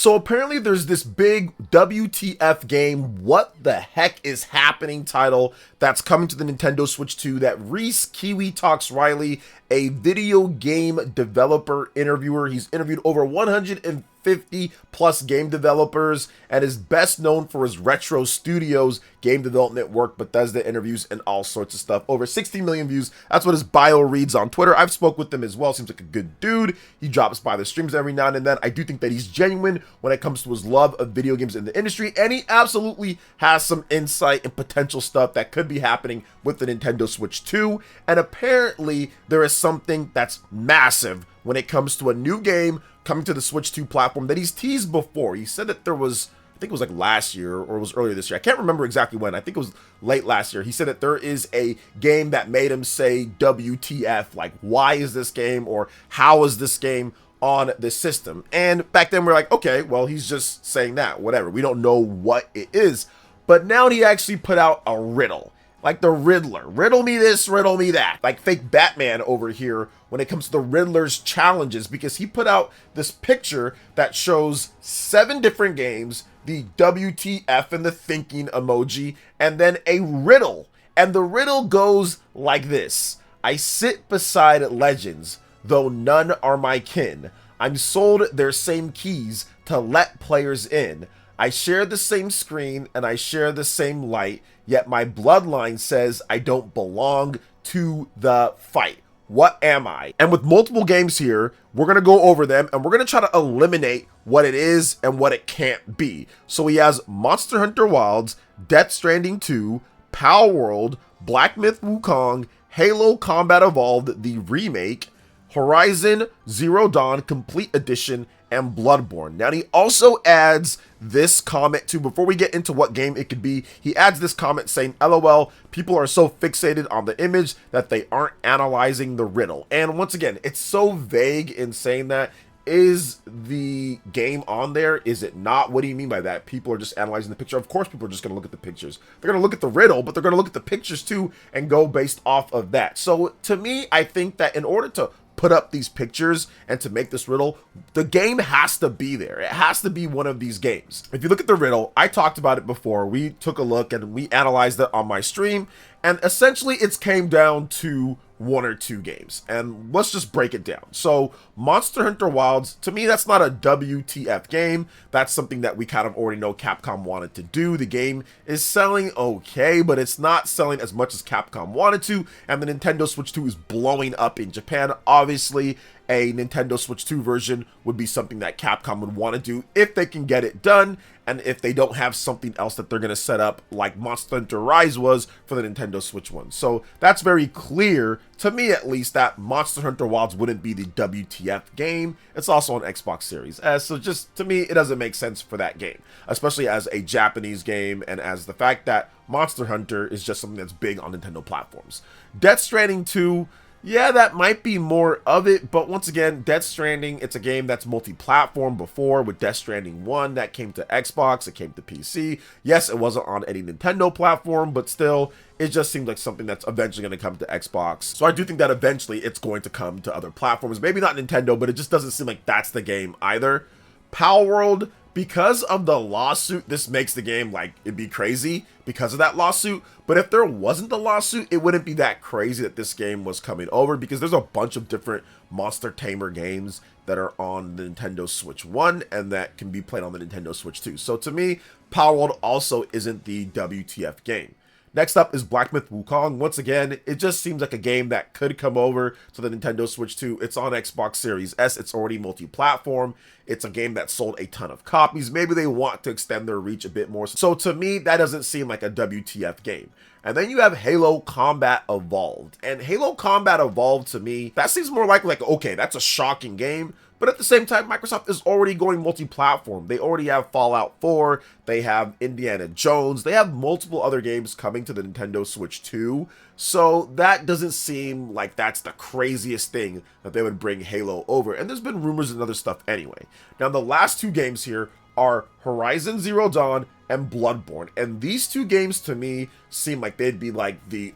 So apparently there's this big WTF game, what the heck is happening title that's coming to the Nintendo Switch 2 that Reese Kiwi Talks Riley, a video game developer interviewer. He's interviewed over 150 plus game developers and is best known for his Retro Studios game development work, Bethesda interviews, and all sorts of stuff. Over 60 million views. That's what his bio reads on Twitter. I've spoke with him as well. Seems like a good dude. He drops by the streams every now and then. I do think that he's genuine when it comes to his love of video games in the industry, and he absolutely has some insight and potential stuff that could be happening with the Nintendo Switch 2. And apparently there is something that's massive when it comes to a new game coming to the Switch 2 platform that he's teased before. He said that there was, I think it was like last year or it was earlier this year. I can't remember exactly when. I think it was late last year. He said that there is a game that made him say WTF, like why is this game or how is this game on the system? And back then we're like, okay, well, he's just saying that, whatever. We don't know what it is. But now he actually put out a riddle. Like the Riddler. Riddle me this, riddle me that. Like fake Batman over here when it comes to the Riddler's challenges, because he put out this picture that shows 7 different games, the WTF and the thinking emoji, and then a riddle. And the riddle goes like this. I sit beside legends, though none are my kin. I'm sold their same keys to let players in. I share the same screen and I share the same light, yet my bloodline says I don't belong to the fight. What am I? And with multiple games here, we're going to go over them and we're going to try to eliminate what it is and what it can't be. So he has Monster Hunter Wilds, Death Stranding 2, Power World, Black Myth Wukong, Halo Combat Evolved, the remake, Horizon Zero Dawn Complete Edition, and Bloodborne. Now he also adds this comment too, before we get into what game it could be, he adds this comment saying, LOL, people are so fixated on the image that they aren't analyzing the riddle. And once again, it's so vague in saying that. Is the game on there? Is it not? What do you mean by that? People are just analyzing the picture. Of course, people are just going to look at the pictures. They're going to look at the riddle, but they're going to look at the pictures too and go based off of that. So to me, I think that in order to put up these pictures and to make this riddle, the game has to be there. It has to be one of these games. If you look at the riddle, I talked about it before. We took a look and we analyzed it on my stream, and essentially it's came down to 1 or 2 games, and let's just break it down. So Monster Hunter Wilds, to me, that's not a WTF game. That's something that we kind of already know Capcom wanted to do. The game is selling okay, but it's not selling as much as Capcom wanted to, and the Nintendo Switch 2 is blowing up in Japan. Obviously, a Nintendo Switch 2 version would be something that Capcom would want to do if they can get it done, and if they don't have something else that they're going to set up like Monster Hunter Rise was for the Nintendo Switch 1. So that's very clear, to me at least, that Monster Hunter Wilds wouldn't be the WTF game. It's also on Xbox Series S, so just, to me, it doesn't make sense for that game, especially as a Japanese game and as the fact that Monster Hunter is just something that's big on Nintendo platforms. Death Stranding 2, yeah, that might be more of it, but once again, Death Stranding, it's a game that's multi-platform before with Death Stranding 1 that came to Xbox, it came to PC. Yes, it wasn't on any Nintendo platform, but still, it just seems like something that's eventually going to come to Xbox. So I do think that eventually it's going to come to other platforms. Maybe not Nintendo, but it just doesn't seem like that's the game either. Power World, because of the lawsuit, this makes the game like it'd be crazy because of that lawsuit. But if there wasn't the lawsuit, it wouldn't be that crazy that this game was coming over, because there's a bunch of different Monster Tamer games that are on the Nintendo Switch 1 and that can be played on the Nintendo Switch 2. So to me, Power World also isn't the WTF game. Next up is Black Myth Wukong. Once again, it just seems like a game that could come over to the Nintendo Switch 2. It's on Xbox Series S. It's already multi-platform. It's a game that sold a ton of copies. Maybe they want to extend their reach a bit more. So to me, that doesn't seem like a WTF game. And then you have Halo Combat Evolved. And Halo Combat Evolved, to me, that seems more like okay, that's a shocking game. But at the same time, Microsoft is already going multi-platform. They already have Fallout 4, they have Indiana Jones, they have multiple other games coming to the Nintendo Switch 2. So that doesn't seem like that's the craziest thing that they would bring Halo over. And there's been rumors and other stuff anyway. Now, the last 2 games here are Horizon Zero Dawn and Bloodborne. And these 2 games to me seem like they'd be like the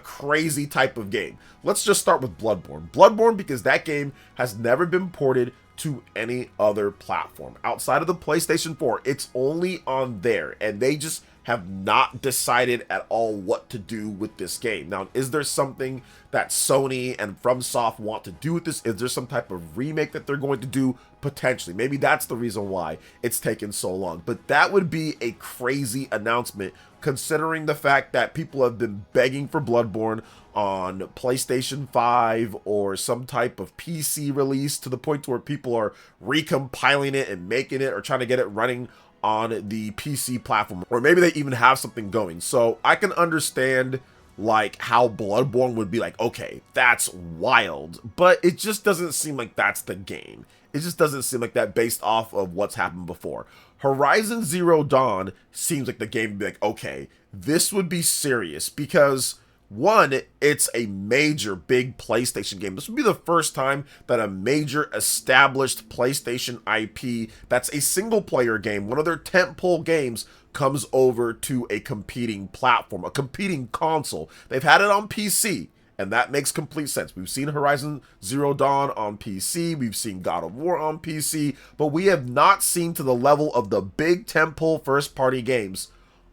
crazy type of game. Let's just start with Bloodborne. Bloodborne, because that game has never been ported to any other platform. Outside of the PlayStation 4, it's only on there, and they just have not decided at all what to do with this game. Now, is there something that Sony and FromSoft want to do with this? Is there some type of remake that they're going to do? Potentially. Maybe that's the reason why it's taken so long. But that would be a crazy announcement, considering the fact that people have been begging for Bloodborne on PlayStation 5 or some type of PC release, to the point where people are recompiling it and making it or trying to get it running on the PC platform, or maybe they even have something going. So I can understand like how Bloodborne would be like, okay, that's wild, but it just doesn't seem like that's the game. It just doesn't seem like that based off of what's happened before. Horizon Zero Dawn seems like the game would be like, okay, this would be serious, because one, it's a major big PlayStation game. This would be the first time that a major established PlayStation IP that's a single player game, one of their tentpole games, comes over to a competing platform, a competing console. They've had it on PC, and that makes complete sense. We've seen Horizon Zero Dawn on PC, we've seen God of War on PC, but we have not seen to the level of the big tentpole first-party games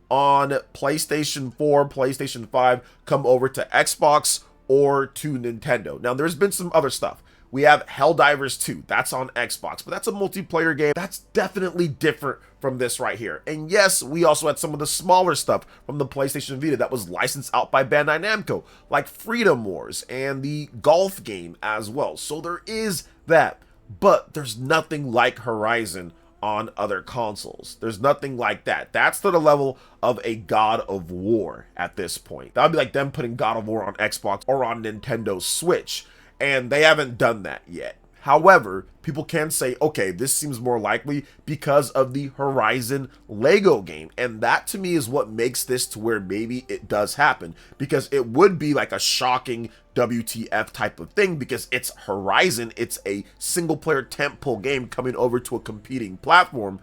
on PlayStation 4, PlayStation 5, come over to Xbox or to Nintendo. Now, there's been some other stuff. We have Helldivers 2, that's on Xbox, but that's a multiplayer game. That's definitely different from this right here. And yes, we also had some of the smaller stuff from the PlayStation Vita that was licensed out by Bandai Namco, like Freedom Wars and the golf game as well. So there is that, but there's nothing like Horizon on other consoles. There's nothing like that. That's to the level of a God of War at this point. That would be like them putting God of War on Xbox or on Nintendo Switch, and they haven't done that yet. However, people can say, okay, this seems more likely because of the Horizon Lego game. And that to me is what makes this to where maybe it does happen, because it would be like a shocking WTF type of thing, because it's Horizon, it's a single player tentpole game coming over to a competing platform.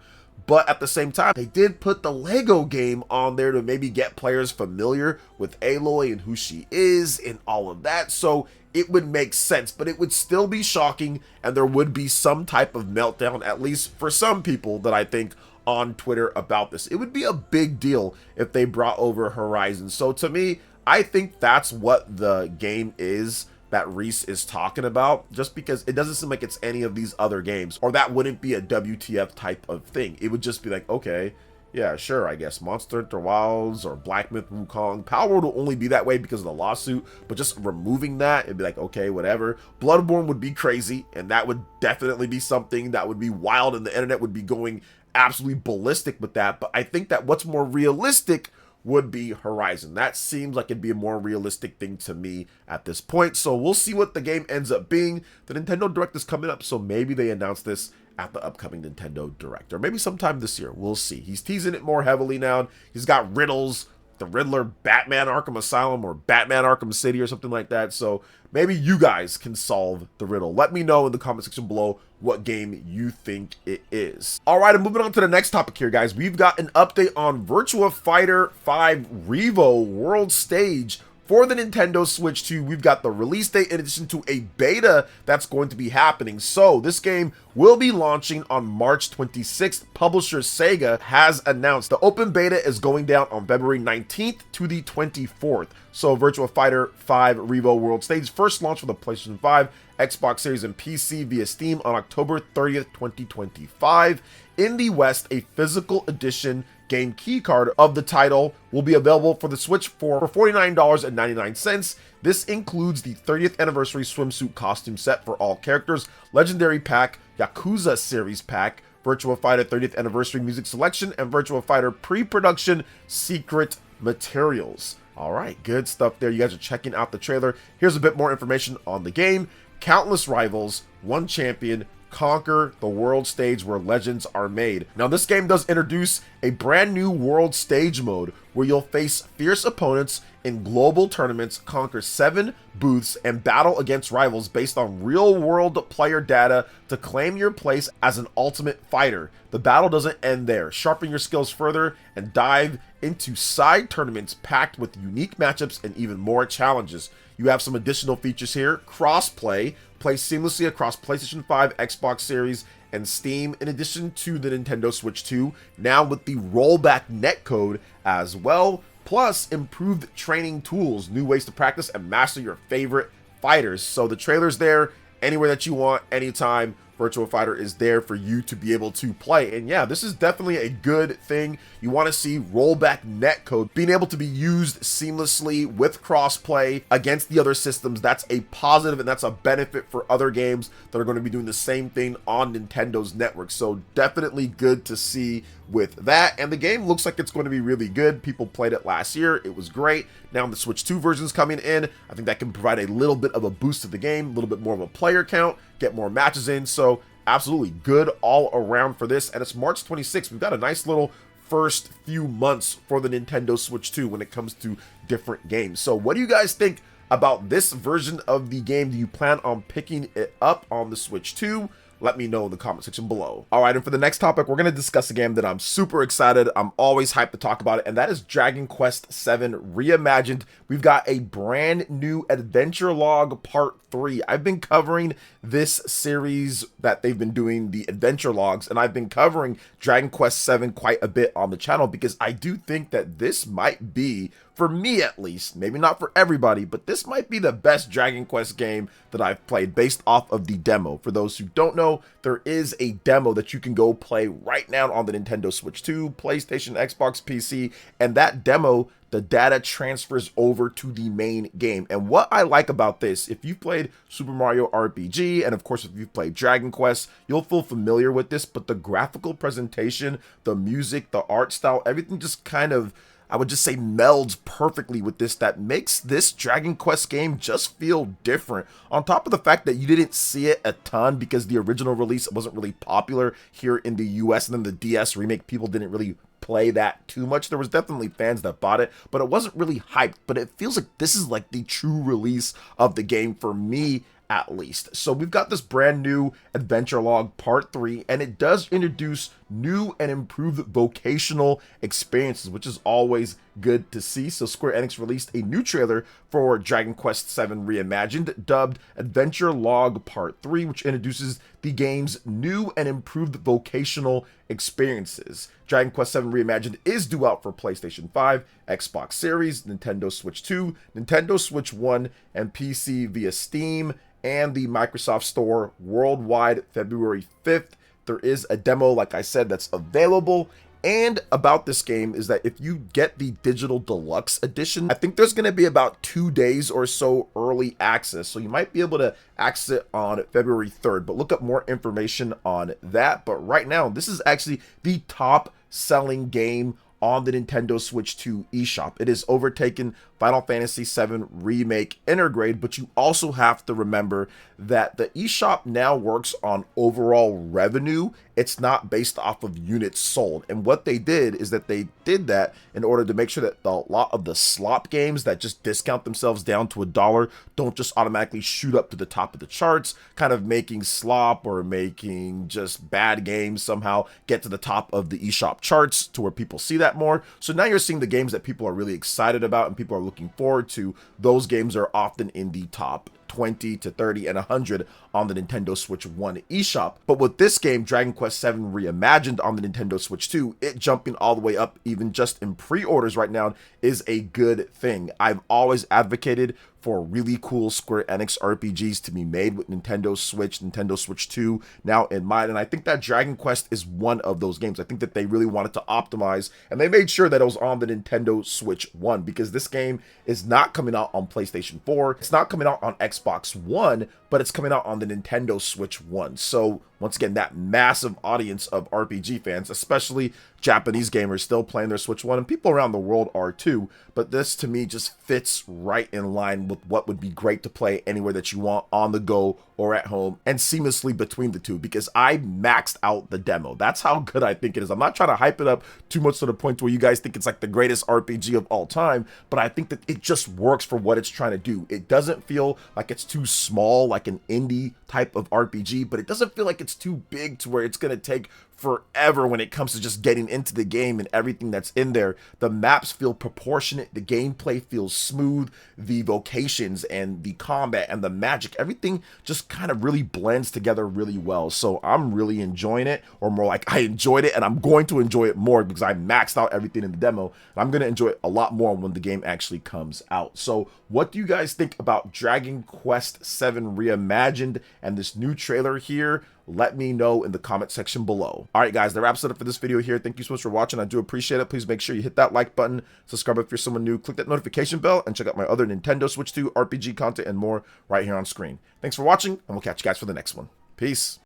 But at the same time, they did put the Lego game on there to maybe get players familiar with Aloy and who she is and all of that. So it would make sense, but it would still be shocking, and there would be some type of meltdown, at least for some people that I think on Twitter, about this. It would be a big deal if they brought over Horizon. So to me, I think that's what the game is that Reese is talking about, just because it doesn't seem like it's any of these other games, or that wouldn't be a WTF type of thing. It would just be like, okay, yeah, sure, I guess Monster Hunter Wilds or Black Myth Wukong. Palworld will only be that way because of the lawsuit, but just removing that, it'd be like, okay, whatever. Bloodborne would be crazy, and that would definitely be something that would be wild, and the internet would be going absolutely ballistic with that. But I think that what's more realistic would be Horizon. That seems like it'd be a more realistic thing to me at this point. So we'll see what the game ends up being. The Nintendo Direct is coming up, so maybe they announce this at the upcoming Nintendo Direct, or maybe sometime this year. We'll see. He's teasing it more heavily now. He's got riddles, the Riddler, Batman Arkham Asylum, or Batman Arkham City, or something like that. So maybe you guys can solve the riddle. Let me know in the comment section below what game you think it is. All right, and moving on to the next topic here, guys. We've got an update on Virtua Fighter 5 REVO World Stage for the Nintendo Switch 2. We've got the release date in addition to a beta that's going to be happening. So this game will be launching on March 26th. Publisher Sega has announced the open beta is going down on February 19th to the 24th. So Virtua Fighter 5 REVO World Stage first launched for the PlayStation 5, Xbox Series, and PC via Steam on October 30th, 2025. In the West, a physical edition game keycard of the title will be available for the Switch for $49.99. This includes the 30th anniversary swimsuit costume set for all characters, Legendary Pack, Yakuza Series Pack, Virtua Fighter 30th Anniversary Music Selection, and Virtua Fighter Pre-Production Secret Materials. All right, good stuff there. You guys are checking out the trailer. Here's a bit more information on the game. Countless rivals, one champion, conquer the world stage where legends are made. Now, this game does introduce a brand new world stage mode where you'll face fierce opponents in global tournaments, conquer 7 booths, and battle against rivals based on real-world player data to claim your place as an ultimate fighter. The battle doesn't end there. Sharpen your skills further and dive into side tournaments packed with unique matchups and even more challenges. You have some additional features here: cross-play, play seamlessly across PlayStation 5, Xbox Series, and Steam, in addition to the Nintendo Switch 2, now with the rollback netcode as well, plus improved training tools, new ways to practice and master your favorite fighters. So the trailer's there, anywhere that you want, anytime. Virtua Fighter is there for you to be able to play. And yeah, this is definitely a good thing. You want to see rollback netcode being able to be used seamlessly with crossplay against the other systems. That's a positive and that's a benefit for other games that are going to be doing the same thing on Nintendo's network. So definitely good to see with that. And the game looks like it's going to be really good. People played it last year. It was great. Now the Switch 2 version's coming in. I think that can provide a little bit of a boost to the game, a little bit more of a player count, get more matches in. So absolutely good all around for this. And it's March 26th. We've got a nice little first few months for the Nintendo Switch 2 when it comes to different games. So what do you guys think about this version of the game? Do you plan on picking it up on the Switch 2? Let me know in the comment section below. All right, and for the next topic, we're going to discuss a game that I'm super excited. I'm always hyped to talk about it, and that is Dragon Quest VII Reimagined. We've got a brand new Adventure Log Part 3. I've been covering this series that they've been doing, the Adventure Logs, and I've been covering Dragon Quest VII quite a bit on the channel because I do think that this might be, for me at least, maybe not for everybody, but this might be the best Dragon Quest game that I've played based off of the demo. For those who don't know, there is a demo that you can go play right now on the Nintendo Switch 2, PlayStation, Xbox, PC, and that demo, the data transfers over to the main game. And what I like about this, if you've played Super Mario RPG, and of course if you've played Dragon Quest, you'll feel familiar with this, but the graphical presentation, the music, the art style, everything just kind of, I would just say, melds perfectly with this. That makes this Dragon Quest game just feel different. On top of the fact that you didn't see it a ton because the original release wasn't really popular here in the US, and then the DS remake, people didn't really play that too much. There was definitely fans that bought it, but it wasn't really hyped. But it feels like this is like the true release of the game for me, at least. So we've got this brand new Adventure Log Part 3, and it does introduce new and improved vocational experiences, which is always good to see. So Square Enix released a new trailer for Dragon Quest VII Reimagined, dubbed Adventure Log Part 3, which introduces the game's new and improved vocational experiences. Dragon Quest VII Reimagined is due out for PlayStation 5, Xbox Series, Nintendo Switch 2, Nintendo Switch 1, and PC via Steam and the Microsoft Store worldwide February 5th. There is a demo, like I said, that's available. And about this game is that if you get the digital deluxe edition, I think there's going to be about 2 days or so early access. So you might be able to access it on February 3rd, but look up more information on that. But right now, this is actually the top selling game on the Nintendo Switch 2 eShop. It has overtaken Final Fantasy VII Remake Intergrade, but you also have to remember that the eShop now works on overall revenue. It's not based off of units sold. And what they did is that they did that in order to make sure that a lot of the slop games that just discount themselves down to $1 don't just automatically shoot up to the top of the charts, kind of making slop or making just bad games somehow get to the top of the eShop charts to where people see that more. So now you're seeing the games that people are really excited about and people are looking forward to. Those games are often in the top 20 to 30 and 100 on the Nintendo Switch 1 eShop. But with this game, Dragon Quest VII Reimagined on the Nintendo Switch 2, it jumping all the way up even just in pre-orders right now is a good thing. I've always advocated for really cool Square Enix RPGs to be made with Nintendo Switch 2 now in mind, and I think that Dragon Quest is one of those games. I think that they really wanted to optimize, and they made sure that it was on the Nintendo Switch 1, because this game is not coming out on PlayStation 4, it's not coming out on Xbox One, but it's coming out on the Nintendo Switch 1. So once again, that massive audience of RPG fans, especially Japanese gamers, still playing their Switch 1, and people around the world are too. But this to me just fits right in line with what would be great to play anywhere that you want, on the go or at home, and seamlessly between the two, because I maxed out the demo. That's how good I think it is. I'm not trying to hype it up too much to the point where you guys think it's like the greatest RPG of all time, but I think that it just works for what it's trying to do. It doesn't feel like it's too small, like an indie type of RPG, but it doesn't feel like it's too big to where it's going to take forever when it comes to just getting into the game and everything that's in there. The maps feel proportionate, the gameplay feels smooth, the vocations and the combat and the magic, everything just kind of really blends together really well. So I'm really enjoying it, or more like I enjoyed it, and I'm going to enjoy it more because I maxed out everything in the demo, and I'm going to enjoy it a lot more when the game actually comes out. So what do you guys think about Dragon Quest VII Reimagined and this new trailer here? Let me know in the comment section below. All right, guys, that wraps it up for this video here. Thank you so much for watching. I do appreciate it. Please make sure you hit that like button, subscribe if you're someone new, click that notification bell, and check out my other Nintendo Switch 2 RPG content and more right here on screen. Thanks for watching, and we'll catch you guys for the next one. Peace.